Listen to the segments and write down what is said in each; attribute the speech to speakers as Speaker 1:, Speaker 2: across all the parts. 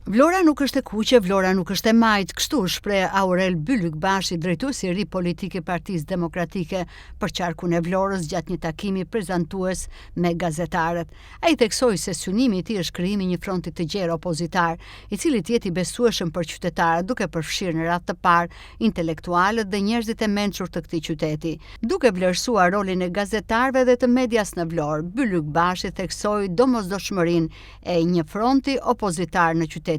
Speaker 1: Vlora nuk është e kuqe, Vlora nuk është e majtë, kështu shpreh Aurel Bylykbashi, drejtuesi i ri politik i Partisë Demokratike për qarkun e Vlorës gjatë një takimi prezantues me gazetarët. Ai theksoi se synimi i tij është krijimi një fronti të gjerë opozitar, i cili të jetë i besueshëm për qytetarët, duke përfshirë në radhë të parë intelektualët dhe njerëzit e mençur të këtij qyteti. Duke vlerësuar rolin e gazetarëve dhe të medias në Vlorë, Bylykbashi theksoi domosdoshmërinë e një fronti opozitar në qytet.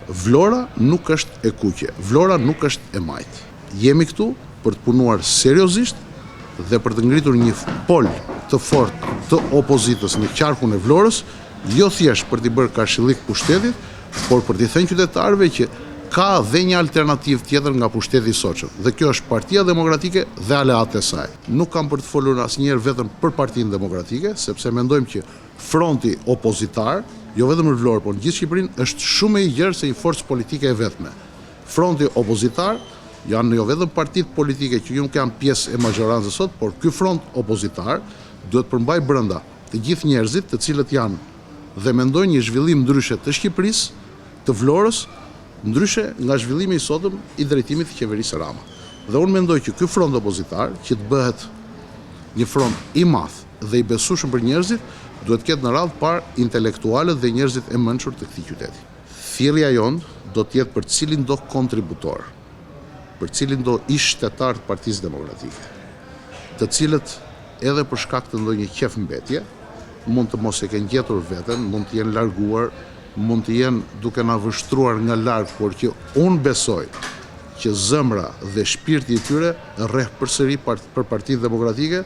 Speaker 2: Vlora nuk është e kuqe, Vlora nuk është e majtë. Jemi këtu për të punuar seriozisht dhe për të ngritur një pol të fortë të opozitës në qarkun e Vlorës, jo thjesht për t'i bërë kashillik pushtetit, por për t'i thënë qytetarëve që ka dhe një alternativë tjetër nga pushteti i sotshëm. Dhe kjo është Partia Demokratike dhe aleatë e saj. Nuk kam për të folur asnjëherë vetëm për Partinë Demokratike, sepse mendojmë që fronti opozitar, jo vetëm në Vlorë, por në gjithë Shqipërinë, është shumë i gjerë se një forcë politike e vetme. Fronti opozitar janë jo vetëm partitë politike që nuk janë pjesë e majorancës sot, por ky front opozitar duhet përmbaj brenda të gjithë njerëzit të cilët janë dhe mendojnë një zhvillim ndryshe të Shqipërisë, të Vlorës, ndryshe nga zhvillimi i sotëm i drejtimit të qeverisë Rama. Dhe unë mendoj që ky front opozitar, që të bëhet një front i madh dhe i besueshëm për njerëzit, duhet ketë në radhë parë intelektualët dhe njerëzit e mençur të këtij qyteti. Thirrja jonë do të jetë për cilin do kontributor, për cilin do ish shtetar të Partisë Demokratike, të cilët edhe për shkak të ndonjë qef mbetje, mund të mos e kenë gjetur veten, mund të jenë larguar, mund të jenë duke na vështruar nga larg, por që unë besoj që zemra dhe shpirti i tyre rreh përsëri për Partinë Demokratike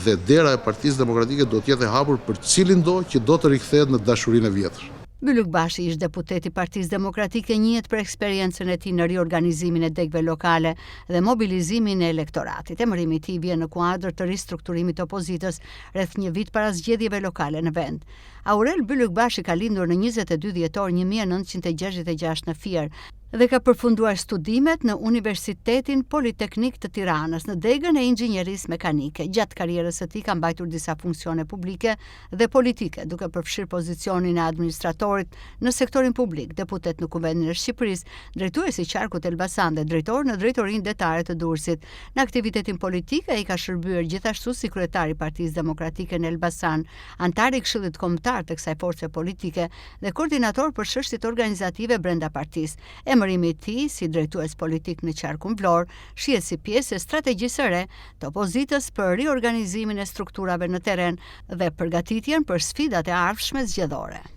Speaker 2: dhe dera e Partisë Demokratike do të jetë e hapur për cilin do që do të rikthehet në dashurinë e vjetër.
Speaker 1: Bylykbashi ish deputet i Partisë Demokratike, njihet për eksperiencën e tij në riorganizimin e degëve lokale dhe mobilizimin e elektoratit. Emërimi i tij vjen në kuadër të ristrukturimit të opozitës rreth një vit para zgjedhjeve lokale në vend. Aurel Bylykbashi ka lindur në 22 dhjetor 1966 në Fier dhe ka përfunduar studimet në Universitetin Politeknik të Tiranës në degën e inxhinierisë mekanike. Gjatë karrierës së tij ka mbajtur disa funksione publike dhe politike, duke përfshirë pozicionin e administratorit në sektorin publik, deputet në Kuvendin e Shqipërisë, drejtues i qarkut Elbasan dhe drejtor në Drejtorinë Detare të Durrësit. Në aktivitetin politik ai ka shërbyer gjithashtu si kryetar i Partisë Demokratike në Elbasan, antar i Këshillit Kombëtar të kësaj force politike dhe koordinator për çështjet organizative brenda partisë. Emërimi i tij si drejtues politik në qarkun Vlorë shihet si pjesë e strategjisë së re të opozitës për riorganizimin e strukturave në terren dhe përgatitjen për sfidat e ardhshme zgjedhore.